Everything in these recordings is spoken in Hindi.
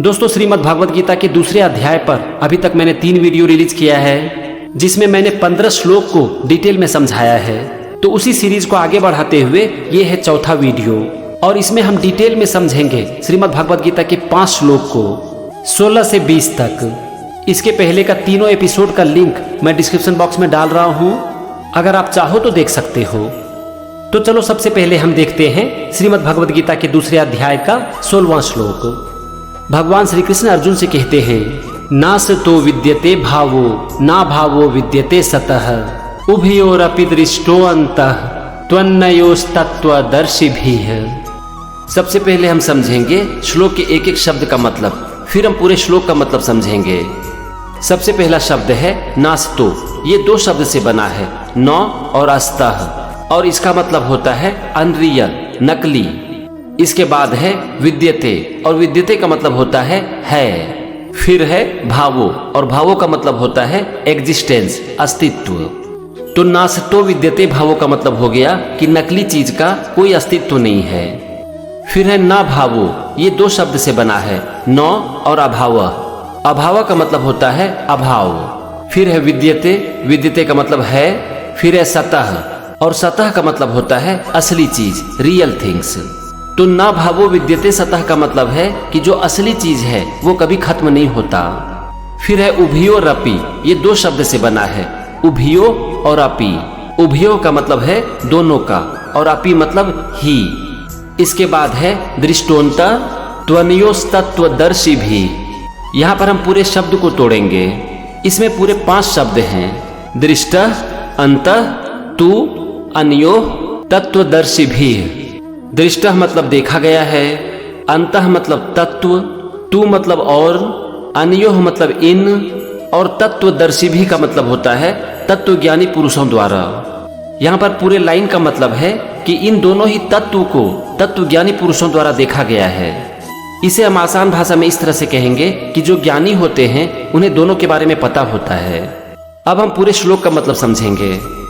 दोस्तों, श्रीमद् भागवत गीता के दूसरे अध्याय पर अभी तक मैंने 3 वीडियो रिलीज किया है, जिसमें मैंने 15 श्लोक को डिटेल में समझाया है। तो उसी सीरीज को आगे बढ़ाते हुए ये है चौथा वीडियो और इसमें हम डिटेल में समझेंगे श्रीमद् भागवत गीता के 5 श्लोक को 16 से 20 तक। इसके पहले का तीनों एपिसोड का लिंक मैं डिस्क्रिप्शन बॉक्स में डाल रहा हूँ, अगर आप चाहो तो देख सकते हो। तो चलो सबसे पहले हम देखते हैं श्रीमद् भागवत गीता के दूसरे अध्याय का 16वां श्लोक। भगवान श्री कृष्ण अर्जुन से कहते हैं, ना सतो विद्यते भावो ना भावो विद्यते सतः उभयोरपि दृष्टो अन्तः त्वन्नयोस्तत्त्वदर्शिभिः। सबसे पहले हम समझेंगे श्लोक के एक एक शब्द का मतलब, फिर हम पूरे श्लोक का मतलब समझेंगे। सबसे पहला शब्द है नास्तो। ये 2 शब्द से बना है, नौ और अस्तः, और इसका मतलब होता है अनरियल, नकली। इसके बाद है विद्यते, और विद्यते का मतलब होता है। फिर है भावो, और भावो का मतलब होता है एग्जिस्टेंस, अस्तित्व। तो नासतो विद्यते भावो का मतलब हो गया कि नकली चीज का कोई अस्तित्व नहीं है। फिर है ना भावो, ये 2 शब्द से बना है, नौ और अभाव। अभाव का मतलब होता है अभाव। फिर है विद्यते, विद्यते का मतलब है। फिर है सतः, और सतः का मतलब होता है असली चीज, रियल थिंग्स। तो ना भावो विद्यते सतः का मतलब है कि जो असली चीज है वो कभी खत्म नहीं होता। फिर है उभयो रपि, ये 2 शब्द से बना है, उभयो और अपि। उभयो का मतलब है दोनों का, और अपि मतलब ही। इसके बाद है दृष्टोंत त्वन्योस्तत्त्वदर्शी भी। यहाँ पर हम पूरे शब्द को तोड़ेंगे। इसमें पूरे 5 शब्द हैं, दृष्ट, अंतः, तु, अन्यो, तत्त्वदर्शी भी। दृष्ट मतलब देखा गया है, अंतः मतलब तत्व, तू मतलब और, अन्यो मतलब इन, और तत्वदर्शी भी का मतलब होता है तत्वज्ञानी पुरुषों द्वारा। यहाँ पर पूरे लाइन का मतलब है कि इन दोनों ही तत्व को तत्वज्ञानी पुरुषों द्वारा देखा गया है। इसे हम आसान भाषा में इस तरह से कहेंगे कि जो ज्ञानी होते हैं उन्हें दोनों के बारे में पता होता है। अब हम पूरे श्लोक का मतलब समझेंगे।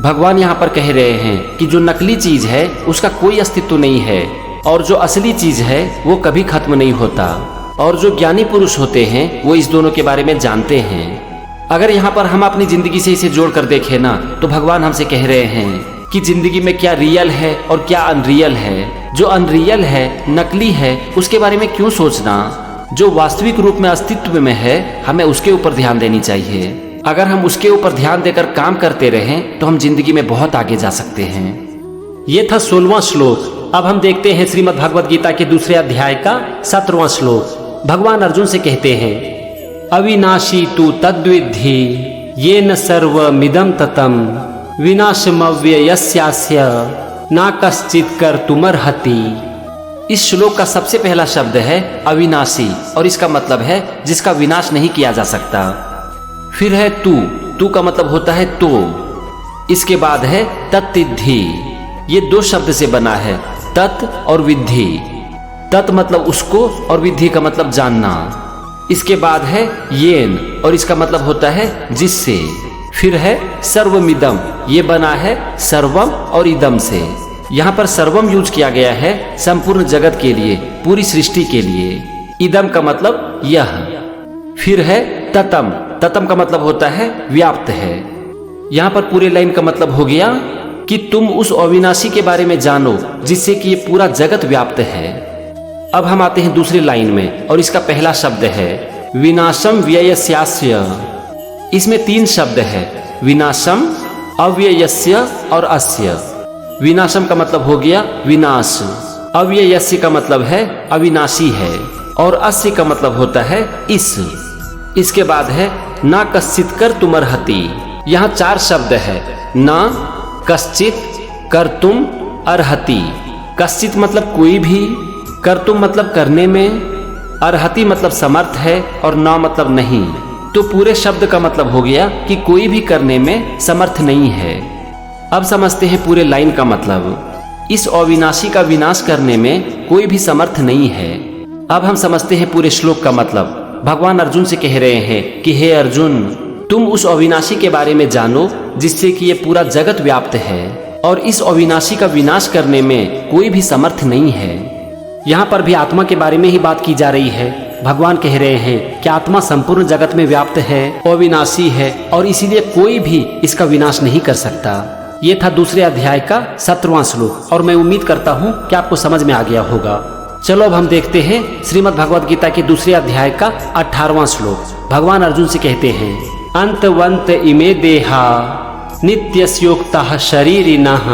भगवान यहाँ पर कह रहे हैं कि जो नकली चीज है उसका कोई अस्तित्व नहीं है, और जो असली चीज है वो कभी खत्म नहीं होता, और जो ज्ञानी पुरुष होते हैं वो इस दोनों के बारे में जानते हैं। अगर यहाँ पर हम अपनी जिंदगी से इसे जोड़ कर देखें ना, तो भगवान हमसे कह रहे हैं कि जिंदगी में क्या रियल है और क्या अनरियल है। जो अनरियल है, नकली है, उसके बारे में क्यों सोचना। जो वास्तविक रूप में अस्तित्व में है, हमें उसके ऊपर ध्यान देनी चाहिए। अगर हम उसके ऊपर ध्यान देकर काम करते रहें तो हम जिंदगी में बहुत आगे जा सकते हैं। ये था 16वां श्लोक। अब हम देखते हैं श्रीमद् भागवत गीता के दूसरे अध्याय का 17वां श्लोक। भगवान अर्जुन से कहते हैं, अविनाशी तु तद्विद्धि येन सर्वमिदं ततं विनाशमव्ययस्यास्य न कश्चित् कर्तुमर्हति। इस श्लोक का सबसे पहला शब्द है अविनाशी, और इसका मतलब है जिसका विनाश नहीं किया जा सकता। फिर है तू का मतलब होता है तो। इसके बाद है तत्विद्धि, ये 2 शब्द से बना है, तत् और विद्धि। तत् मतलब उसको, और विद्धि का मतलब जानना। इसके बाद है येन, और इसका मतलब होता है जिससे। फिर है सर्वमिदम, ये बना है सर्वम और इदम से। यहाँ पर सर्वम यूज किया गया है संपूर्ण जगत के लिए, पूरी सृष्टि के लिए। इदम का मतलब यह। फिर है ततम, ततम का मतलब होता है व्याप्त है। यहाँ पर पूरे लाइन का मतलब हो गया कि तुम उस अविनाशी के बारे में जानो जिससे कि ये पूरा जगत व्याप्त है। अब हम आते हैं दूसरी लाइन में, और इसका पहला शब्द है विनाशम व्ययस्यास्य। इसमें 3 शब्द है, विनाशम, अव्ययस्य और अस्य। विनाशम का मतलब हो गया विनाश, अव्ययस्य का मतलब है अविनाशी है, और अस्य का मतलब होता है इस। इसके बाद है ना कश्चित् कर्तुमर्हति। यहाँ 4 शब्द है, ना, कश्चित्, कर्तुम, अर्हति। कश्चित् मतलब कोई भी, कर्तुम मतलब करने में, अर्हति मतलब समर्थ है, और ना मतलब नहीं। तो पूरे शब्द का मतलब हो गया कि कोई भी करने में समर्थ नहीं है। अब समझते हैं पूरे लाइन का मतलब। इस अविनाशी का विनाश करने में कोई भी समर्थ नहीं है। अब हम समझते हैं पूरे श्लोक का मतलब। भगवान अर्जुन से कह रहे हैं कि हे अर्जुन, तुम उस अविनाशी के बारे में जानो जिससे कि ये पूरा जगत व्याप्त है, और इस अविनाशी का विनाश करने में कोई भी समर्थ नहीं है। यहाँ पर भी आत्मा के बारे में ही बात की जा रही है। भगवान कह रहे हैं कि आत्मा संपूर्ण जगत में व्याप्त है, अविनाशी है और इसीलिए कोई भी इसका विनाश नहीं कर सकता। ये था दूसरे अध्याय का 17वां श्लोक और मैं उम्मीद करता हूँ कि आपको समझ में आ गया होगा। चलो अब हम देखते हैं श्रीमद् भगवद गीता के दूसरे अध्याय का 18वां श्लोक। भगवान अर्जुन से कहते हैं, अंतवंत इमे देहा नित्यस्योक्तः शरीरिणः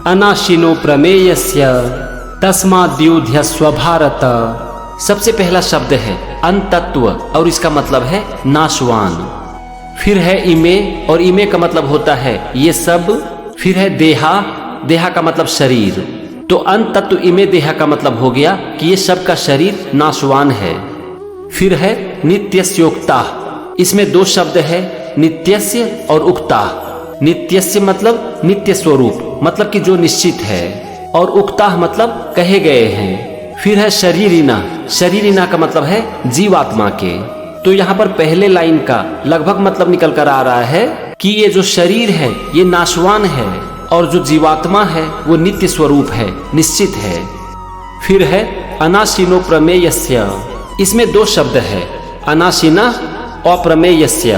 अनाशिनो प्रमेयस्य तस्माद्युध्यस्व भारत। सबसे पहला शब्द है अंतत्व और इसका मतलब है नाशवान। फिर है इमे और इमे का मतलब होता है ये सब। फिर है देहा, देहा का मतलब शरीर। तो अंतत्व इमे देहा का मतलब हो गया कि ये सब का शरीर नाशवान है। फिर है नित्यस्योक्ता, इसमें दो शब्द है नित्यस्य और उक्ता। नित्यस्य मतलब नित्य स्वरूप, मतलब कि जो निश्चित है, और उक्ता मतलब कहे गए हैं। फिर है शरीरिना, शरीरिना का मतलब है जीवात्मा के। तो यहाँ पर पहले लाइन का लगभग मतलब निकल कर आ रहा है कि ये जो शरीर है ये नाशवान है और जो जीवात्मा है वो नित्य स्वरूप है, निश्चित है। फिर है अनाशिनो प्रमेयस्य, इसमें दो शब्द है अनाशिना अप्रमेयस्य।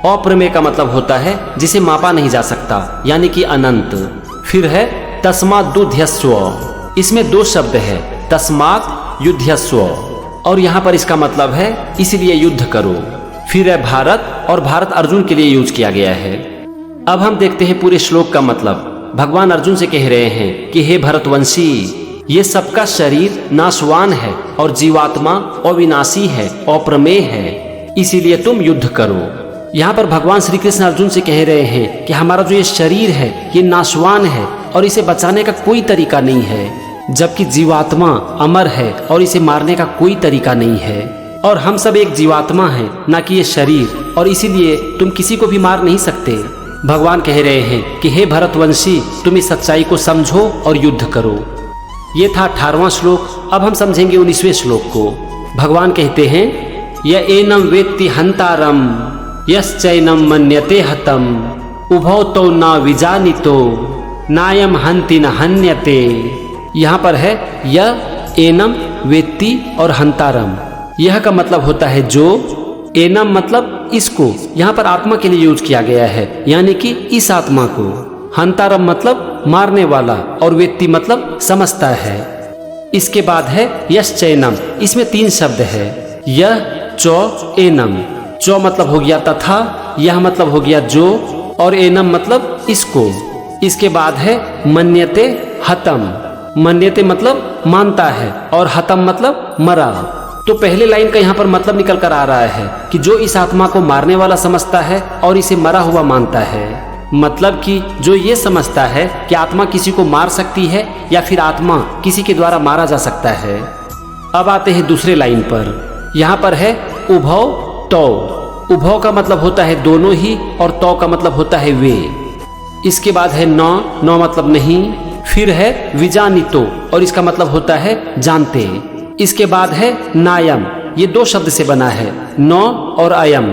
अप्रमेय का मतलब होता है जिसे मापा नहीं जा सकता, यानी कि अनंत। फिर है तस्मात् युध्यस्व, इसमें दो शब्द है तस्मात् युध्यस्व और यहाँ पर इसका मतलब है इसलिए युद्ध करो। फिर है भारत, और भारत अर्जुन के लिए यूज किया गया है। अब हम देखते हैं पूरे श्लोक का मतलब। भगवान अर्जुन से कह रहे हैं कि हे भरतवंशी, ये सबका शरीर नाशवान है और जीवात्मा अविनाशी है, अप्रमेय है, इसीलिए तुम युद्ध करो। यहाँ पर भगवान श्री कृष्ण अर्जुन से कह रहे हैं कि हमारा जो ये शरीर है ये नाशवान है और इसे बचाने का कोई तरीका नहीं है, जबकि जीवात्मा अमर है और इसे मारने का कोई तरीका नहीं है। और हम सब एक जीवात्मा हैं, ना कि ये शरीर, और इसीलिए तुम किसी को भी मार नहीं सकते। भगवान कह रहे हैं कि हे भरतवंशी, तुम इस सच्चाई को समझो और युद्ध करो। ये था 18वां श्लोक। अब हम समझेंगे 19वें श्लोक को। भगवान कहते हैं, य एनम वेत्ति हंतारम यश्चैनम मन्यते हतम उभौ तो न विजानितो नायम हंति न हन्यते। यहाँ पर है य एनम वेत्ति और हंतारम। यह का मतलब होता है जो, एनम मतलब इसको, यहाँ पर आत्मा के लिए यूज किया गया है, यानी कि इस आत्मा को। हंतारम मतलब मारने वाला और वेत्ति मतलब समझता है। इसके बाद है यश्चैनम, इसमें 3 शब्द है यह चौ एनम। चौ मतलब हो गया तथा, यह मतलब हो गया जो, और एनम मतलब इसको। इसके बाद है मन्यते हतम। मन्यते मतलब मानता है और हतम मतलब मरा। तो पहले लाइन का यहाँ पर मतलब निकल कर आ रहा है कि जो इस आत्मा को मारने वाला समझता है और इसे मरा हुआ मानता है। मतलब कि जो ये समझता है कि आत्मा किसी को मार सकती है या फिर आत्मा किसी के द्वारा मारा जा सकता है। अब आते हैं दूसरे लाइन पर। यहाँ पर है उभौ तो। उभौ का मतलब होता है दोनों ही और तो का मतलब होता है वे। इसके बाद है नौ, नौ मतलब नहीं। फिर है विजानितो और इसका मतलब होता है जानते। इसके बाद है नायम, ये 2 शब्द से बना है नौ और अयम।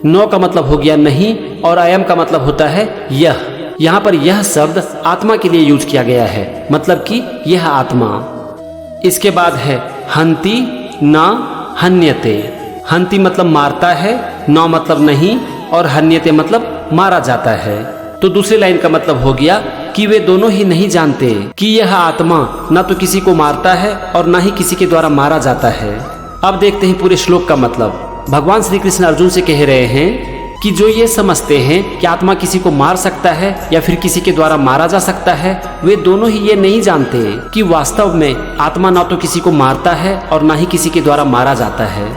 नौ का मतलब हो गया नहीं और अयम का मतलब होता है यह। यहाँ पर यह शब्द आत्मा के लिए यूज किया गया है, मतलब कि यह आत्मा। इसके बाद है हंति ना हन्यते। हंति मतलब मारता है, नौ मतलब नहीं, और हन्यते मतलब मारा जाता है। तो दूसरी लाइन का मतलब हो गया कि वे दोनों ही नहीं जानते कि यह आत्मा न तो किसी को मारता है और न ही किसी के द्वारा मारा जाता है। अब देखते हैं पूरे श्लोक का मतलब। भगवान श्री कृष्ण अर्जुन से कह रहे हैं कि जो ये समझते हैं कि आत्मा किसी को मार सकता है या फिर किसी के द्वारा मारा जा सकता है, वे दोनों ही ये नहीं जानते कि वास्तव में आत्मा न तो किसी को मारता है और न ही किसी के द्वारा मारा जाता है।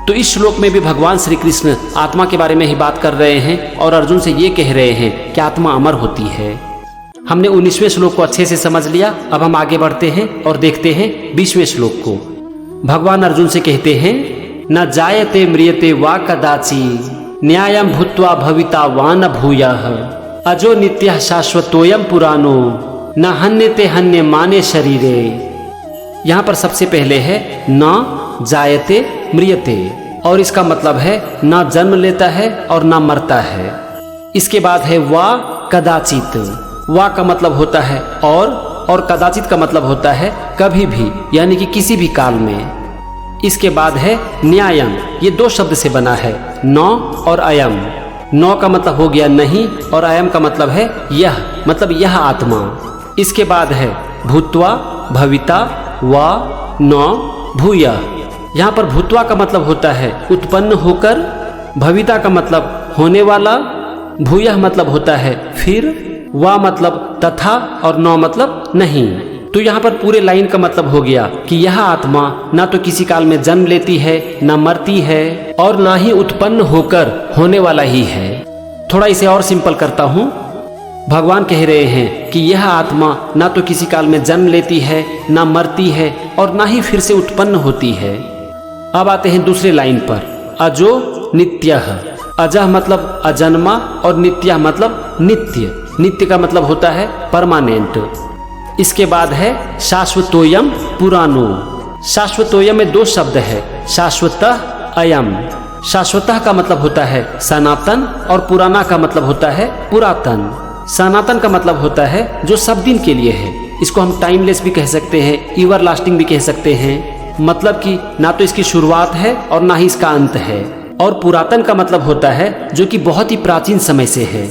तो इस श्लोक में भी भगवान श्री कृष्ण आत्मा के बारे में ही बात कर रहे हैं और अर्जुन से ये कह रहे हैं कि आत्मा अमर होती है। हमने 19वें श्लोक को अच्छे से समझ लिया। अब हम आगे बढ़ते हैं और देखते हैं 20वें श्लोक को। भगवान अर्जुन से कहते हैं, न जायते म्रियते वा कदाचि न्यायं भूत्वा भविता वा न भूयः अजो नित्यः शाश्वतोऽयं पुराणो न हन्यते हन्य माने शरीरे। यहाँ पर सबसे पहले है न जायते म्रियते, और इसका मतलब है ना जन्म लेता है और ना मरता है। इसके बाद है वा कदाचित। वा का मतलब होता है और कदाचित का मतलब होता है कभी भी, यानी कि किसी भी काल में। इसके बाद है न्यायम, ये दो शब्द से बना है, नौ और अयम। नौ का मतलब हो गया नहीं और अयम का मतलब है यह, मतलब यह आत्मा। इसके बाद है भूत्वा, भविता, वा, नौ, भूयः। यहाँ पर भूत्वा का मतलब होता है उत्पन्न होकर, भविता का मतलब होने वाला, भूयः मतलब होता है फिर, वा मतलब तथा और नौ मतलब नहीं। तो यहाँ पर पूरे लाइन का मतलब हो गया कि यह आत्मा ना तो किसी काल में जन्म लेती है, ना मरती है और ना ही उत्पन्न होकर होने वाला ही है। थोड़ा इसे और सिंपल करता हूँ। भगवान कह रहे हैं कि यह आत्मा ना तो किसी काल में जन्म लेती है, ना मरती है और ना ही फिर से उत्पन्न होती है। अब आते हैं दूसरे लाइन पर, अजो नित्यः। अजह मतलब अजन्मा और नित्यः मतलब नित्य। नित्य का मतलब होता है परमानेंट। इसके बाद है शाश्वतोयम पुरानो। शाश्वतोयम में दो शब्द है, शाश्वतः, अयम। शाश्वतः का मतलब होता है सनातन और पुराना का मतलब होता है पुरातन। सनातन का मतलब होता है जो सब दिन के लिए है, इसको हम टाइमलेस भी कह सकते हैं, एवर लास्टिंग भी कह सकते हैं, मतलब कि ना तो इसकी शुरुआत है और ना ही इसका अंत है। और पुरातन का मतलब होता है जो कि बहुत ही प्राचीन समय से है।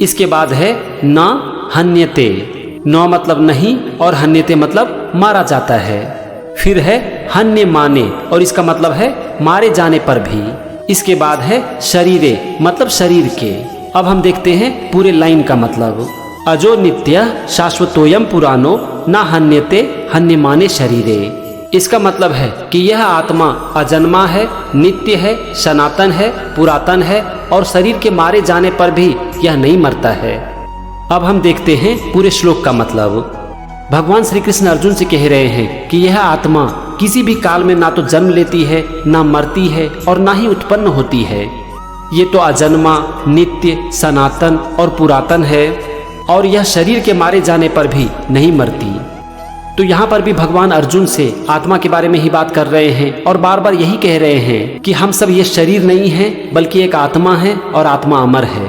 इसके बाद है न हन्यते। नौ मतलब नहीं और हन्यते मतलब मारा जाता है। फिर है हन्य माने और इसका मतलब है मारे जाने पर भी। इसके बाद है शरीरे मतलब शरीर के। अब हम देखते हैं पूरे लाइन का मतलब, अजो नित्य शाश्वतोयम पुरानो न हन्यते हन्यमाने शरीरे। इसका मतलब है कि यह आत्मा अजन्मा है, नित्य है, सनातन है, पुरातन है और शरीर के मारे जाने पर भी यह नहीं मरता है। अब हम देखते हैं पूरे श्लोक का मतलब। भगवान श्री कृष्ण अर्जुन से कह रहे हैं कि यह आत्मा किसी भी काल में ना तो जन्म लेती है, ना मरती है और ना ही उत्पन्न होती है। ये तो अजन्मा, नित्य, सनातन और पुरातन है और यह शरीर के मारे जाने पर भी नहीं मरती। तो यहाँ पर भी भगवान अर्जुन से आत्मा के बारे में ही बात कर रहे हैं और बार बार यही कह रहे हैं कि हम सब ये शरीर नहीं है बल्कि एक आत्मा है और आत्मा अमर है।